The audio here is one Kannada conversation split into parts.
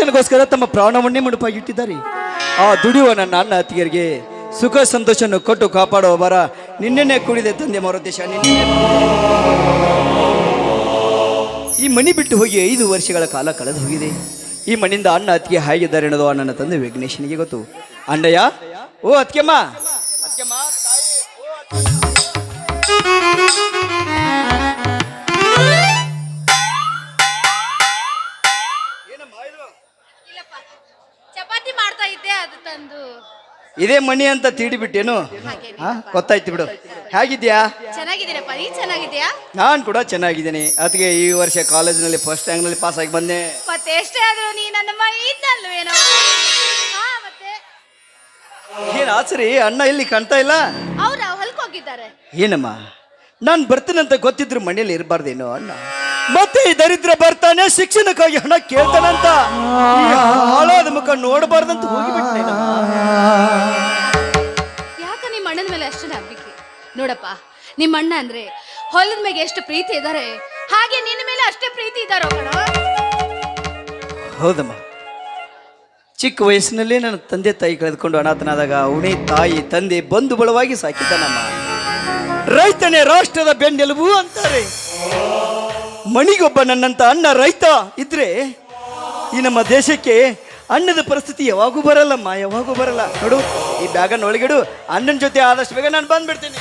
ಶಿಕ್ಷಣಗೋಸ್ಕರ ತಮ್ಮ ಪ್ರಾಣವನ್ನೇ ಮುಡುಪಾಗಿಟ್ಟಿದ್ದಾರೆ. ಆ ದುಡಿಯುವ ನನ್ನ ಅಣ್ಣ ಅತ್ತಿಗೆಯರಿಗೆ ಸುಖ ಸಂತೋಷವನ್ನು ಕೊಟ್ಟು ಕಾಪಾಡುವ ಬರ ನಿನ್ನೆನೆ ಕೂಡಿದೆ ತಂದೆ ಮಾರುತೇಶ. ಈ ಮನೆ ಬಿಟ್ಟು ಹೋಗಿ 5 ವರ್ಷಗಳ ಕಾಲ ಕಳೆದು ಹೋಗಿದೆ. ಈ ಮಣ್ಣಿಂದ ಅಣ್ಣ ಅತ್ತಿಗೆ ಹೇಗಿದ್ದಾರೆ ಅನ್ನೋದು ನನ್ನ ತಂದೆ ವಿಘ್ನೇಶನಿಗೆ ಗೊತ್ತು. ಅಣ್ಣಯ್ಯ, ಓ ಅತ್ತಿಗೆಮ್ಮ, ಅತ್ತಿಗೆಮ್ಮ ತಾಯಿ, ಓ ಚಪಾತಿ ಮಾಡ್ತಾ ಇದ್ದೆ, ಅದು ತಂದು ಇದೇ ಮಣಿ ಅಂತ ತೀಡಿಬಿಟ್ಟೇನು? ಗೊತ್ತಾಯ್ತು ಬಿಡು. ಹೇಗಿದ್ಯಾ? ಚೆನ್ನಾಗಿದ್ದೀರಪ್ಪ, ನೀ ಚೆನ್ನಾಗಿದ್ಯಾ? ನಾನು ಕೂಡ ಚೆನ್ನಾಗಿದ್ದೀನಿ. ಅದಕ್ಕೆ ಈ ವರ್ಷ ಕಾಲೇಜಿನಲ್ಲಿ ಫಸ್ಟ್ ರ್ಯಾಂಕ್ನಲ್ಲಿ ಪಾಸ್ ಆಗಿ ಬಂದೆ. ಮತ್ತೆ ಎಷ್ಟೇ ಆದ್ರೂ ನೀ ನನ್ನ ಇದ್ದಲ್ವೇನೋ. ಮತ್ತೆ ಏನು ಆಸರಿ, ಅಣ್ಣ ಇಲ್ಲಿ ಕಾಣ್ತಾ ಇಲ್ಲ? ಅವ್ರ ಹೊಲಕ್ಕೆ ಹೋಗಿದ್ದಾರೆ. ಏನಮ್ಮ, ನಾನು ಬರ್ತೀನಂತ ಗೊತ್ತಿದ್ರು ಮನೇಲಿ ಇರಬಾರ್ದೇನೋ ಅಣ್ಣ. ಮತ್ತೆ ಈ ದರಿದ್ರ ಬರ್ತಾನೆ ಶಿಕ್ಷಣಕ್ಕಾಗಿ ಹಣ ಕೇಳ್ತಾನಂತ ಈ ಹಾಳಾದ ಮುಖ ನೋಡಬಾರ್ದಂತ ಹೋಗಿಬಿಟ್ಟೆ. ಯಾಕ ನಿಮ್ಮ ಅಣ್ಣನ ಮೇಲೆ ಅಷ್ಟು ನಂಬಿಕೆ? ನೋಡಪ್ಪ, ನಿಮ್ಮ ಅಣ್ಣ ಅಂದ್ರೆ ಹೊಲದ ಮೇಲೆ ಎಷ್ಟು ಪ್ರೀತಿ ಇದ್ದಾರೆ, ಹಾಗೆ ನಿನ್ನ ಮೇಲೆ ಅಷ್ಟೇ ಪ್ರೀತಿ ಇದ್ದಾರೋ ಕಣ. ಹೌದಮ್ಮ, ಚಿಕ್ಕ ವಯಸ್ಸಿನಲ್ಲೇ ನನ್ನ ತಂದೆ ತಾಯಿ ಕಳೆದುಕೊಂಡು ಅನಾಥನಾದಾಗ ಉಣೆ ತಾಯಿ ತಂದೆ ಬಂಧು ಬಲವಾಗಿ ಸಾಕಿದ್ದಾನಮ್ಮ. ರೈತನೇ ರಾಷ್ಟ್ರದ ಬೆನ್ನೆಲುಬು ಅಂತಾರೆ. ಮಣಿಗೊಬ್ಬ ನನ್ನಂತ ಅಣ್ಣ ರೈತ ಇದ್ರೆ ಈ ನಮ್ಮ ದೇಶಕ್ಕೆ ಅನ್ನದ ಪರಿಸ್ಥಿತಿ ಯಾವಾಗೂ ಬರಲ್ಲಮ್ಮ, ಯಾವಾಗೂ ಬರಲ್ಲ. ನೋಡು, ಈ ಬ್ಯಾಗನ್ನು ಒಳಗಿಡು, ಅಣ್ಣನ ಜೊತೆ ಆದಷ್ಟು ಬೇಗ ನಾನು ಬಂದ್ಬಿಡ್ತೀನಿ.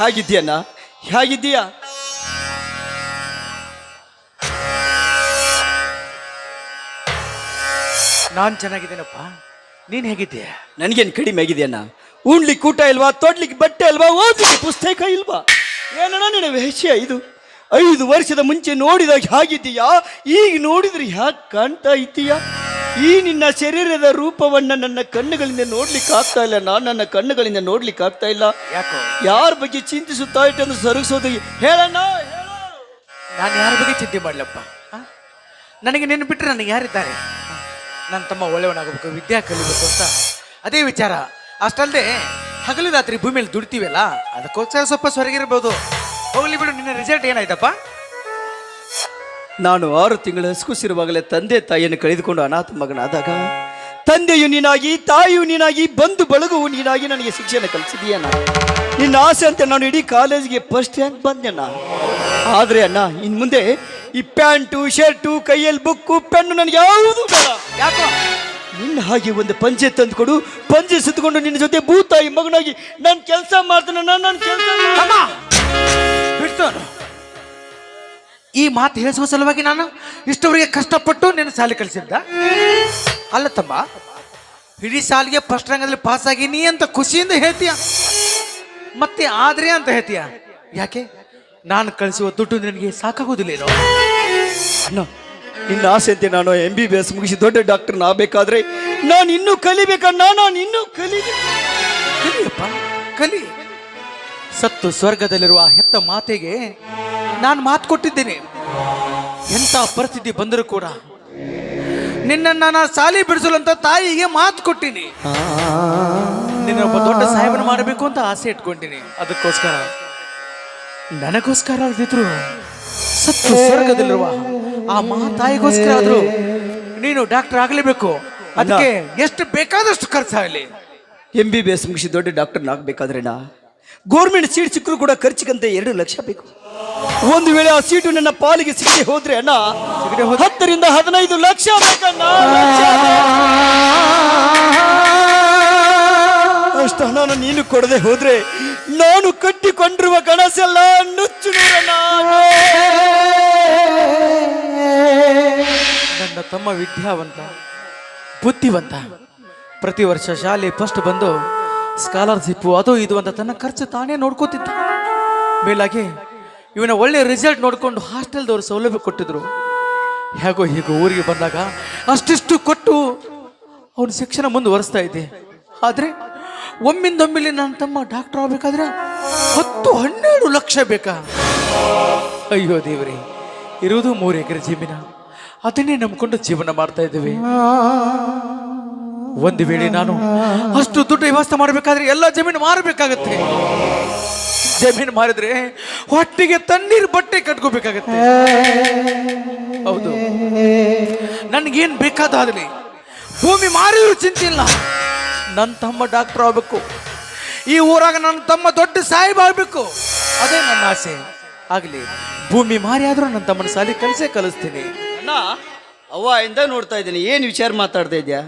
ಹೇಗಿದ್ದೀಯಣ್ಣ? ಹೇಗಿದ್ದೀಯಾ? ನಾನು ಚೆನ್ನಾಗಿದ್ದೇನಪ್ಪ, ನೀನು ಹೇಗಿದ್ದೀಯ? ನನಗೇನು ಕಡಿಮೆ ಆಗಿದೆಯಣ್ಣ? ಉಣ್ಲಿಕ್ಕೆ ಊಟ ಇಲ್ವಾ, ತೊಡ್ಲಿಕ್ಕೆ ಬಟ್ಟೆ ಇಲ್ವಾ, ಓದ್ಲಿಕ್ಕೆ ಪುಸ್ತಕ ಇಲ್ವಾ? ಏನಣ್ಣ ನಿನ್ನ ವಿಷಯ ಇದು? 5 ವರ್ಷದ ಮುಂಚೆ ನೋಡಿದಾಗ ಹೇಗಿದ್ದೀಯಾ, ಈಗ ನೋಡಿದ್ರೆ ಹ್ಯಾಕೆ ಕಾಣ್ತಾ ಇದ್ದೀಯಾ? ಈ ನಿನ್ನ ಶರೀರದ ರೂಪವನ್ನ ನನ್ನ ಕಣ್ಣುಗಳಿಂದ ನೋಡ್ಲಿಕ್ಕೆ ಆಗ್ತಾ ಇಲ್ಲ. ನನ್ನ ಕಣ್ಣುಗಳಿಂದ ನೋಡ್ಲಿಕ್ಕೆ ಆಗ್ತಾ ಇಲ್ಲ. ಯಾಕೋ? ಯಾರ ಬಗ್ಗೆ ಚಿಂತಿಸುತ್ತಾ ಇಟ್ಟಂದು ಸರಗಿಸೋದು ಹೇಳಣ್ಣ, ಹೇಳು. ನಾನು ಯಾರ ಬಗ್ಗೆ ಚಿಂತೆ ಮಾಡಲಪ್ಪ? ನನಗೆ ನಿನ್ನ ಬಿಟ್ಟರೆ ನನಗೆ ಯಾರಿದ್ದಾರೆ? ನನ್ನ ತಮ್ಮ ಒಳ್ಳೆಯವನಾಗಬೇಕು, ವಿದ್ಯಾ ಕಲಿಬೇಕು ಅಂತ ಅದೇ ವಿಚಾರ. ಅಷ್ಟಲ್ಲದೆ ಹಗಲು ರಾತ್ರಿ ಭೂಮಿಯಲ್ಲಿ ದುಡ್ತೀವಲ್ಲ, ಅದಕ್ಕೋಸ್ಕರ ಸ್ವಲ್ಪ ಹೊರಗಿರ್ಬೋದು. ಹೋಗ್ಲಿ ಬಿಡು, ನಿನ್ನ ರಿಸಲ್ಟ್ ಏನಾಯ್ತಪ್ಪ? ನಾನು 6 ತಿಂಗಳ ಹಸುಕುಸಿರುವಾಗಲೇ ತಂದೆ ತಾಯಿಯನ್ನು ಕಳೆದುಕೊಂಡು ಅನಾಥ ಮಗನಾದಾಗ ತಂದೆಯು ನೀನಾಗಿ, ತಾಯಿಯು ನೀನಾಗಿ, ಬಂಧು ಬಳಗವು ನೀನಾಗಿ ನನಗೆ ಶಿಕ್ಷಣ ಕಲಿಸಿದೀಯಣ್ಣ. ನಿನ್ನ ಆಸೆ ಅಂತ ನಾನು ಇಡೀ ಕಾಲೇಜಿಗೆ ಫಸ್ಟ್ ರ್ಯಾಂಕ್ ಬಂದೆಣ್ಣ. ಆದರೆ ಅಣ್ಣ, ಇನ್ನು ಮುಂದೆ ಈ ಪ್ಯಾಂಟು ಶರ್ಟು ಕೈಯಲ್ಲಿ ಬುಕ್ಕು ಪೆನ್ನು ನನಗೆ ಯಾವುದು ಬೇಡ. ಯಾಕೋ? ನಿನ್ನ ಹಾಗೆ ಒಂದು ಪಂಚೆ ತಂದುಕೊಡು, ಪಂಚೆ ಸುತ್ತಕೊಂಡು ನಿನ್ನ ಜೊತೆ ಭೂತಾಯಿ ಮಗನಾಗಿ ನಾನು ಕೆಲಸ ಮಾಡ್ತೇನೆ. ನಾನು ಕೆಲಸ ಬಿಡ್ತು. ಈ ಮಾತು ಹೇಳಿಸುವ ಸಲುವಾಗಿ ನಾನು ಇಷ್ಟವರೆಗೆ ಕಷ್ಟಪಟ್ಟು ನಿನ್ನ ಶಾಲೆ ಕಲಿಸಿದ್ದ ಅಲ್ಲ ತಮ್ಮ. ಇಡೀ ಶಾಲೆಗೆ ಫಸ್ಟ್ ರ್ಯಾಂಕಲ್ಲಿ ಪಾಸ್ ಆಗೀನಿ ಅಂತ ಖುಷಿಯಿಂದ ಹೇಳ್ತೀಯ, ಮತ್ತೆ ಆದ್ರೆ ಅಂತ ಹೇಳ್ತೀಯ. ಯಾಕೆ? ನಾನು ಕಳಿಸುವ ದುಡ್ಡು ನಿನಗೆ ಸಾಕಾಗೋದಿಲ್ಲೇನೋ? ನಿನ್ನ ಆಸೆ ಅಂತೆ ನಾನು MBBS ಮುಗಿಸಿ ದೊಡ್ಡ ಡಾಕ್ಟರ್ನ ಆಗಬೇಕಾದ್ರೆ ನಾನು ಇನ್ನೂ ಕಲಿಬೇಕಣ್ಣ. ನಾನು ಇನ್ನೂ ಕಲಿಯಪ್ಪ, ಕಲಿ. ಸತ್ತು ಸ್ವರ್ಗದಲ್ಲಿರುವ ಹೆತ್ತ ಮಾತೆಗೆ ನಾನು ಮಾತು ಕೊಟ್ಟಿದ್ದೇನೆ. ಎಂಥ ಪರಿಸ್ಥಿತಿ ಬಂದರೂ ಕೂಡ ನಿನ್ನನ್ನು ನಾನು ಶಾಲೆ ಬಿಡಿಸಲು ಅಂತ ತಾಯಿಗೆ ಮಾತು ಕೊಟ್ಟಿನಿ. ನಿನ್ನೊಬ್ಬ ದೊಡ್ಡ ಸಾಹೇಬನ ಮಾಡಬೇಕು ಅಂತ ಆಸೆ ಇಟ್ಕೊಂಡಿನಿ. ಅದಕ್ಕೋಸ್ಕರ ನನಗೋಸ್ಕರ ಅಲ್ದಿದ್ರು ಸತ್ತು ಸ್ವರ್ಗದಲ್ಲಿರುವ ಆ ತಾಯಿಗೋಸ್ಕರ ಆದ್ರೂ ನೀನು ಡಾಕ್ಟರ್ ಆಗಲೇಬೇಕು. ಅದಕ್ಕೆ ಎಷ್ಟು ಬೇಕಾದಷ್ಟು ಖರ್ಚಾಗಲಿ. MBBS ಮುಗಿಸಿ ದೊಡ್ಡ ಡಾಕ್ಟರ್ನ ಆಗಬೇಕಾದ್ರೆ ಗೌರ್ಮೆಂಟ್ ಸೀಟ್ ಸಿಕ್ಕರೂ ಕೂಡ ಖರ್ಚಿಗಂತ 2 ಲಕ್ಷ ಬೇಕು. ಒಂದು ವೇಳೆ ಆ ಸೀಟು ನನ್ನ ಪಾಲಿಗೆ ಸಿಗದೆ ಹೋದ್ರೆ ಅಣ್ಣ 10 ರಿಂದ 15 ಲಕ್ಷ ಬೇಕಣ್ಣ. ಅಷ್ಟು ಹಣನ ನೀನು ಕೊಡದೆ ಹೋದ್ರೆ ನಾನು ಕಟ್ಟಿಕೊಂಡಿರುವ ಕನಸೆಲ್ಲ ನುಚ್ಚು ನೂರಣ್ಣ. ನನ್ನ ತಮ್ಮ ವಿದ್ಯಾವಂತ, ಬುದ್ಧಿವಂತ. ಪ್ರತಿ ವರ್ಷ ಶಾಲೆ ಫಸ್ಟ್ ಬಂದು ಸ್ಕಾಲರ್ಶಿಪ್ಪು ಅದು ಇದು ಅಂತ ತನ್ನ ಖರ್ಚು ತಾನೇ ನೋಡ್ಕೋತಿದ್ದ. ಮೇಲಾಗಿ ಇವನ ಒಳ್ಳೆ ರಿಸಲ್ಟ್ ನೋಡ್ಕೊಂಡು ಹಾಸ್ಟೆಲ್ದವ್ರು ಸೌಲಭ್ಯ ಕೊಟ್ಟಿದ್ರು. ಹೇಗೋ ಹೀಗೋ ಊರಿಗೆ ಬಂದಾಗ ಅಷ್ಟಿಷ್ಟು ಕೊಟ್ಟು ಅವನ ಶಿಕ್ಷಣ ಮುಂದುವರಿಸ್ತಾ ಇದ್ದೆ. ಆದರೆ ಒಮ್ಮಿಂದೊಮ್ಮಿಲಿ ನನ್ನ ತಮ್ಮ ಡಾಕ್ಟರ್ ಆಗಬೇಕಾದ್ರೆ 10-12 ಲಕ್ಷ ಬೇಕಾ? ಅಯ್ಯೋ ದೇವರೇ, ಇರುವುದು 3 ಎಕರೆ ಜಮೀನ. ಅದನ್ನೇ ನಂಬಿಕೊಂಡು ಜೀವನ ಮಾಡ್ತಾ ಇದ್ದೀವಿ. ಒಂದು ವೇಳೆ ನಾನು ಅಷ್ಟು ದುಡ್ಡು ವ್ಯವಸ್ಥೆ ಮಾಡಬೇಕಾದ್ರೆ ಎಲ್ಲ ಜಮೀನು ಮಾರಬೇಕಾಗತ್ತೆ. ಜಮೀನು ಮಾರಿದ್ರೆ ಹೊಟ್ಟಿಗೆ ತಣ್ಣೀರು ಬಟ್ಟೆ ಕಟ್ಕೋಬೇಕಾಗತ್ತೆ. ಹೌದು, ನನ್ಗೇನ್ ಬೇಕಾದಾಗಲಿ ಭೂಮಿ ಮಾರಿದ್ರು ಚಿಂತೆ ಇಲ್ಲ. ನನ್ನ ತಮ್ಮ ಡಾಕ್ಟರ್ ಆಗ್ಬೇಕು, ಈ ಊರಾಗ ನನ್ನ ತಮ್ಮ ದೊಡ್ಡ ಸಾಹೇಬ್ ಆಗ್ಬೇಕು, ಅದೇ ನನ್ನ ಆಸೆ. ಆಗ್ಲಿ, ಭೂಮಿ ಮಾರಿ ಆದ್ರೂ ನನ್ನ ತಮ್ಮನ ಸಾಲಿ ಕಲಿಸ್ತೀನಿ. ಅಣ್ಣ, ಅವ್ವ ಇಂದ ನೋಡ್ತಾ ಇದ್ದೀನಿ. ಏನು ವಿಚಾರ ಮಾತಾಡ್ತಾ ಇದೆಯಾ?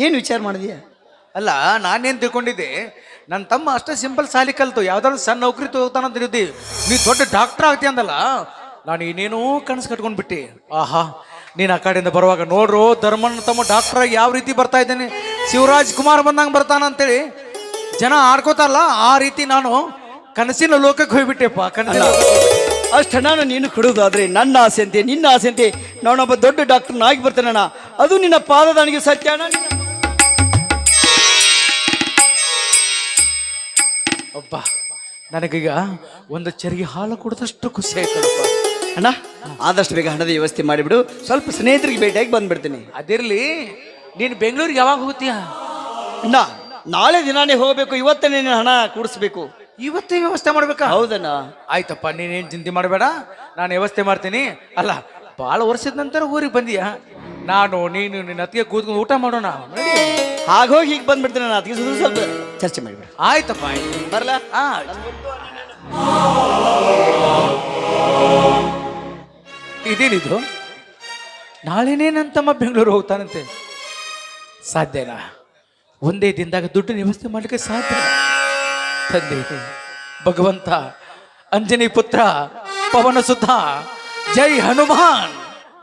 ಏನು ವಿಚಾರ ಮಾಡಿದ್ಯಾ? ಅಲ್ಲ, ನಾನೇನು ತಿಳ್ಕೊಂಡಿದ್ದೆ, ನನ್ನ ತಮ್ಮ ಅಷ್ಟೇ ಸಿಂಪಲ್ ಸಾಲಿ ಕಲ್ತು ಯಾವ್ದಾದ್ರು ಸಣ್ಣ ನೌಕರಿ ತಗೋತಾನಂತ ತಿಳಿದಿ, ನೀ ದೊಡ್ಡ ಡಾಕ್ಟರ್ ಆಗ್ತಿ ಅಂದಲ್ಲ. ನಾನು ಇನ್ನೇನೋ ಕನಸು ಕಟ್ಕೊಂಡ್ಬಿಟ್ಟೆ. ಆಹಾ, ನೀನು ಆ ಕಡೆಯಿಂದ ಬರುವಾಗ ನೋಡ್ರು ಧರ್ಮಣ್ಣ ತಮ್ಮ ಡಾಕ್ಟರ್ ಆಗಿ ಯಾವ ರೀತಿ ಬರ್ತಾ ಇದ್ದೇನೆ, ಶಿವರಾಜ್ ಕುಮಾರ್ ಬಂದಂಗೆ ಬರ್ತಾನ ಅಂತೇಳಿ ಜನ ಆಡ್ಕೋತಾರಲ್ಲ, ಆ ರೀತಿ ನಾನು ಕನಸಿನ ಲೋಕಕ್ಕೆ ಹೋಗ್ಬಿಟ್ಟೆಪ್ಪ. ಅಷ್ಟು ಹಣ ನೀನು ಕೊಡೋದಾದ್ರೆ ನನ್ನ ಆಸೆ ಅಂತೆ, ನಿನ್ನ ಆಸೆ ಅಂತೆ ನಾನೊಬ್ಬ ದೊಡ್ಡ ಡಾಕ್ಟರ್ನ ಆಗಿ ಬರ್ತೇನಣ್ಣ. ಅದು ನಿನ್ನ ಪಾದದಾನಿಗೆ ಸತ್ಯ ಅಣ್ಣ. ಒಬ್ಬ ನನಗೀಗ ಒಂದು ಚರಿಗೆ ಹಾಲು ಕುಡಿದಷ್ಟು ಖುಷಿ ಆಯ್ತಲ್ಲಪ್ಪ. ಅಣ್ಣ, ಆದಷ್ಟು ಬೇಗ ಹಣದ ವ್ಯವಸ್ಥೆ ಮಾಡಿಬಿಡು. ಸ್ವಲ್ಪ ಸ್ನೇಹಿತರಿಗೆ ಭೇಟಿಯಾಗಿ ಬಂದ್ಬಿಡ್ತೀನಿ. ಅದಿರ್ಲಿ, ನೀನು ಬೆಂಗಳೂರಿಗೆ ಯಾವಾಗ ಹೋಗ್ತೀಯ? ಅಣ್ಣ, ನಾಳೆ ದಿನಾನೇ ಹೋಗ್ಬೇಕು. ಇವತ್ತೇ ನೀನು ಹಣ ಕೂಡಿಸ್ಬೇಕು. ಇವತ್ತೇ ವ್ಯವಸ್ಥೆ ಮಾಡ್ಬೇಕಾ? ಹೌದಣ್ಣ. ಆಯ್ತಪ್ಪ, ನೀನೇನು ಚಿಂತೆ ಮಾಡಬೇಡ, ನಾನು ವ್ಯವಸ್ಥೆ ಮಾಡ್ತೀನಿ. ಅಲ್ಲ, ಭಾಳ ವರ್ಷದ ನಂತರ ಊರಿಗೆ ಬಂದೀಯ, ನಾನು ನೀನು ನಿನ್ನ ಅತ್ತಿಗೆ ಕೂತ್ಕೊಂಡು ಊಟ ಮಾಡೋಣ. ಹಾಗೋಗಿ ಹೀಗೆ ಬಂದ್ಬಿಡ್ತೀನಿ. ನಾನು ಅದಕ್ಕೆ ಸ್ವಲ್ಪ ಚರ್ಚೆ ಮಾಡಿಬಿಡು. ಆಯ್ತಪ್ಪ, ಆಯ್ತು, ಬರಲ್ಲ. ಇದೇನಿದು? ನಾಳೆನೇ ನನ್ನ ತಮ್ಮ ಬೆಂಗಳೂರು ಹೋಗ್ತಾನಂತೆ. ಸಾಧ್ಯನಾ? ಒಂದೇ ದಿನದಾಗ ದುಡ್ಡಿನ ವ್ಯವಸ್ಥೆ ಮಾಡಲಿಕ್ಕೆ ಸಾಧ್ಯ? ತಂದೆ ಭಗವಂತ, ಅಂಜನಿ ಪುತ್ರ, ಪವನ ಸುತ, ಜೈ ಹನುಮಾನ್,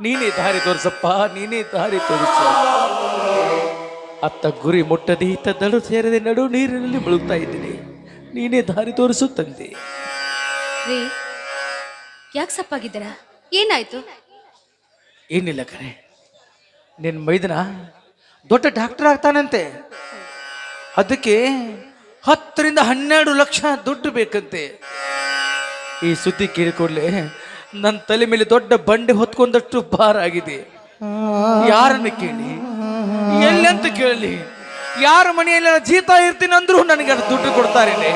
ನೀನೇ ದಾರಿ ತೋರಿಸಪ್ಪ, ನೀನೇ ದಾರಿ ತೋರಿಸ. ಅತ್ತ ಗುರಿ ಮುಟ್ಟದೆ ಇತ್ತ ದಡು ಸೇರದೆ ನಡು ನೀರಿನಲ್ಲಿ ಮುಳುಗ್ತಾ ಇದ್ದೀನಿ, ನೀನೇ ದಾರಿ ತೋರಿಸು ತಂದೆ. ರೀ, ಯಾಕೆ ಸಪ್ಪಾಗಿದ್ದೀರಾ? ಏನಾಯ್ತು? ಏನಿಲ್ಲ ಕರೆ, ನಿನ್ನ ಮೈದನ ದೊಡ್ಡ ಡಾಕ್ಟರ್ ಆಗ್ತಾನಂತೆ. ಅದಕ್ಕೆ 10 ರಿಂದ 12 ಲಕ್ಷ ದುಡ್ಡು ಬೇಕಂತೆ. ಈ ಸುದ್ದಿ ಕೇಳಿಕೊಳ್ಳೆ ನನ್ನ ತಲೆ ಮೇಲೆ ದೊಡ್ಡ ಬಂಡೆ ಹೊತ್ಕೊಂಡಷ್ಟು ಭಾರ ಆಗಿದೆ. ಯಾರನ್ನು ಕೇಳಿ, ಎಲ್ಲಂತ ಕೇಳಲಿ, ಯಾರ ಮನೆಯಲ್ಲಿ ಜೀತ ಇರ್ತೀನಿ ಅಂದ್ರೂ ನನಗೆ ಅದು ದುಡ್ಡು ಕೊಡ್ತಾರೇನೆ.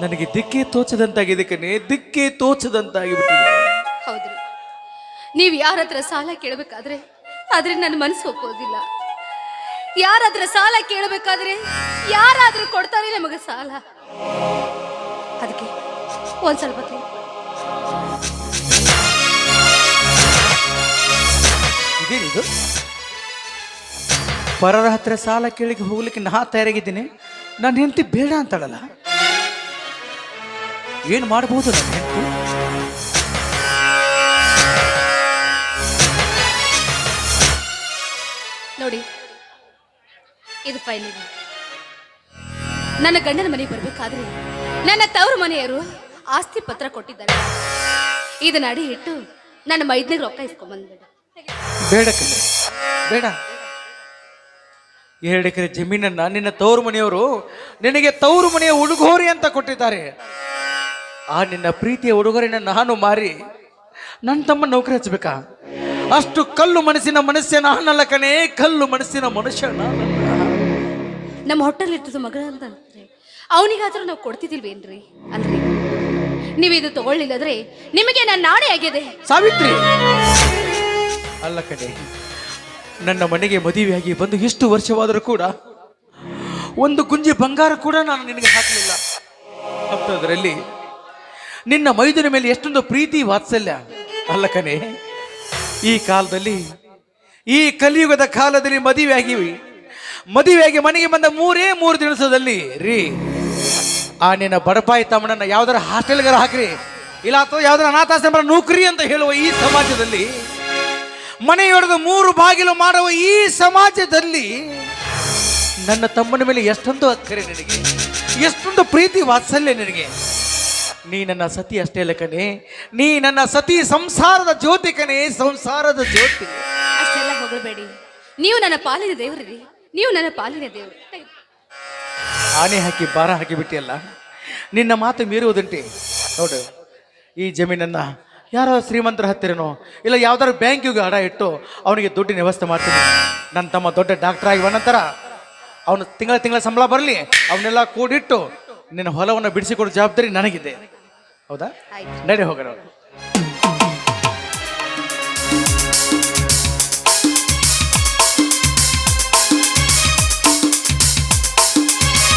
ನನಗೆ ದಿಕ್ಕೇ ತೋಚದಂತಾಗಿದೆ ಕಣೆ, ದಿಕ್ಕೇ ತೋಚದಂತಾಗಿಬಿಟ್ಟಿದೆ. ಹೌದ್ರಿ, ನೀವು ಯಾರ ಹತ್ರ ಸಾಲ ಕೇಳಬೇಕಾದ್ರೆ ಆದ್ರೆ ನನ್ನ ಮನಸ್ಸು ಒಪ್ಪೋದಿಲ್ಲ. ಯಾರಾದ್ರೂ ಸಾಲ ಕೇಳಬೇಕಾದ್ರೆ ಯಾರಾದ್ರೂ ಕೊಡ್ತಾರೆ ನಮಗೆ ಸಾಲ. ಅದಕ್ಕೆ ಒಂದ್ ಸ್ವಲ್ಪ ಇದೇನಿದು? ಪರರ ಹತ್ರ ಸಾಲ ಕೇಳಿಗೆ ಹೋಗ್ಲಿಕ್ಕೆ ನಾ ತಯಾರಾಗಿದ್ದೀನಿ. ನನ್ನ ಹೆಂಡತಿ ಬೇಡ ಅಂತಾಳಲ್ಲ, ಏನು ಮಾಡಬಹುದು ನನ್ನ ಹೆಂಡತಿ? ನೋಡಿ, ಇದು ಫೈಲ್ ಇದೆ. ನನ್ನ ಗಂಡನ ಮನೆಗೆ ಬರ್ಬೇಕಾದ್ರೆ ನನ್ನ ತವರು ಮನೆಯವರು ಆಸ್ತಿ ಪತ್ರ ಕೊಟ್ಟಿದ್ದಾರೆ. ಇದನ್ನ ಅಡಿ ಇಟ್ಟು ನನ್ನ ಮೈದ್ನಿಗೆ ರೊಕ್ಕ ಇಸ್ಕೊಂಡ್ಬಂದ್ಬೇಡ. ಬೇಡ ಕಲೆ, ಬೇಡ. 2 ಎಕರೆ ಜಮೀನನ್ನ ನಿನ್ನ ತವರು ಮನೆಯವರು ನಿನಗೆ ತವರು ಮನೆಯ ಉಡುಗೊರೆ ಅಂತ ಕೊಟ್ಟಿದ್ದಾರೆ. ಆ ನಿನ್ನ ಪ್ರೀತಿಯ ಉಡುಗೊರೆನ ನಾನು ಮಾರಿ ನನ್ನ ತಮ್ಮ ನೌಕರಿ ಹಚ್ಚಬೇಕಾ? ಅಷ್ಟು ಕಲ್ಲು ಮನಸ್ಸಿನ ಮನುಷ್ಯ ನಾನಲ್ಲ ಕಣೇ, ಕಲ್ಲು ಮನಸ್ಸಿನ ಮನುಷ್ಯ ನಾನಲ್ಲ. ನಮ್ಮ ಹೊಟ್ಟೆಲಿ ಇರ್ತದ ಮಗಳ ಅಂತ ಅವನಿಗಾದ್ರೂ ನಾವು ಕೊಡ್ತಿದಿಲ್ವೇನ್ರಿ? ಅಲ್ರಿ, ನೀವು ಇದು ತಗೊಳ್ಳಿಲ್ಲದ್ರೆ ನಿಮಗೆ ನನ್ನ ನಾಡೆ ಆಗಿದೆ. ಸಾವಿತ್ರಿ, ಅಲ್ಲ ಕಣೆ, ನನ್ನ ಮನೆಗೆ ಮದುವೆಯಾಗಿ ಬಂದು ಎಷ್ಟು ವರ್ಷವಾದರೂ ಕೂಡ ಒಂದು ಗುಂಜಿ ಬಂಗಾರ ಕೂಡ ನಾನು ನಿನಗೆ ಹಾಕಲಿಲ್ಲ. ಅಂಥದ್ರಲ್ಲಿ ನಿನ್ನ ಮೈದನ ಮೇಲೆ ಎಷ್ಟೊಂದು ಪ್ರೀತಿ ವಾತ್ಸಲ್ಯ. ಅಲ್ಲ ಕಣೆ, ಈ ಕಾಲದಲ್ಲಿ, ಈ ಕಲಿಯುಗದ ಕಾಲದಲ್ಲಿ ಮದುವೆಯಾಗಿ ಮನೆಗೆ ಬಂದ 3 ದಿವಸದಲ್ಲಿ ರೀ, ಆ ನಿನ್ನ ಬಡಪಾಯಿ ತಮ್ಮನನ್ನ ಯಾವ್ದಾರ ಹಾಸ್ಟೆಲ್ಗಾರ ಹಾಕ್ರಿ, ಇಲ್ಲ ಅಥವಾ ಯಾವ್ದಾರ ಅನಾಥಾಶ್ರಮ ನೌಕರಿ ಅಂತ ಹೇಳುವ ಈ ಸಮಾಜದಲ್ಲಿ, ಮನೆಯೊಡೆದು 3 ಬಾಗಿಲು ಮಾಡುವ ಈ ಸಮಾಜದಲ್ಲಿ ನನ್ನ ತಮ್ಮನ ಮೇಲೆ ಎಷ್ಟೊಂದು ಅಕ್ಕರೆ ನಿನಗೆ, ಎಷ್ಟೊಂದು ಪ್ರೀತಿ ವಾತ್ಸಲ್ಯ ನಿನಗೆ. ನೀ ನನ್ನ ಸತಿ ಅಷ್ಟೇ ಅಲ್ಲ ಕಣೆ, ನೀ ನನ್ನ ಸತಿ ಸಂಸಾರದ ಜ್ಯೋತಿ ಕಣೆ, ಸಂಸಾರದ ಜ್ಯೋತಿ. ಅಷ್ಟೆಲ್ಲ ಹೊಗಳಬೇಡಿ. ನೀವು ನನ್ನ ಪಾಲಿನ ದೇವ್ರಿ, ನೀವು ನನ್ನ ಪಾಲಿನ ದೇವ್ರು. ಆನೆ ಹಾಕಿ ಭಾರ ಹಾಕಿ ಬಿಟ್ಟಿಯಲ್ಲ, ನಿನ್ನ ಮಾತು ಮೀರುವುದುಂಟೆ. ನೋಡು, ಈ ಜಮೀನನ್ನ ಯಾರೋ ಶ್ರೀಮಂತರ ಹತ್ತಿರನೋ ಇಲ್ಲ ಯಾವ್ದಾದ್ರು ಬ್ಯಾಂಕಿಗೆ ಹಣ ಇಟ್ಟು ಅವನಿಗೆ ದುಡ್ಡಿನ ವ್ಯವಸ್ಥೆ ಮಾಡ್ತೀನಿ. ನನ್ನ ತಮ್ಮ ದೊಡ್ಡ ಡಾಕ್ಟರ್ ಆಗಿ ನಂತರ ಅವನು ತಿಂಗಳ ಸಂಬಳ ಬರಲಿ, ಅವನ್ನೆಲ್ಲ ಕೂಡಿಟ್ಟು ನಿನ್ನ ಹೊಲವನ್ನು ಬಿಡಿಸಿಕೊಡೋ ಜವಾಬ್ದಾರಿ ನನಗಿದೆ. ಹೌದಾ? ಆಯ್ತು. ನಡೆ ಹೋಗೋಣ.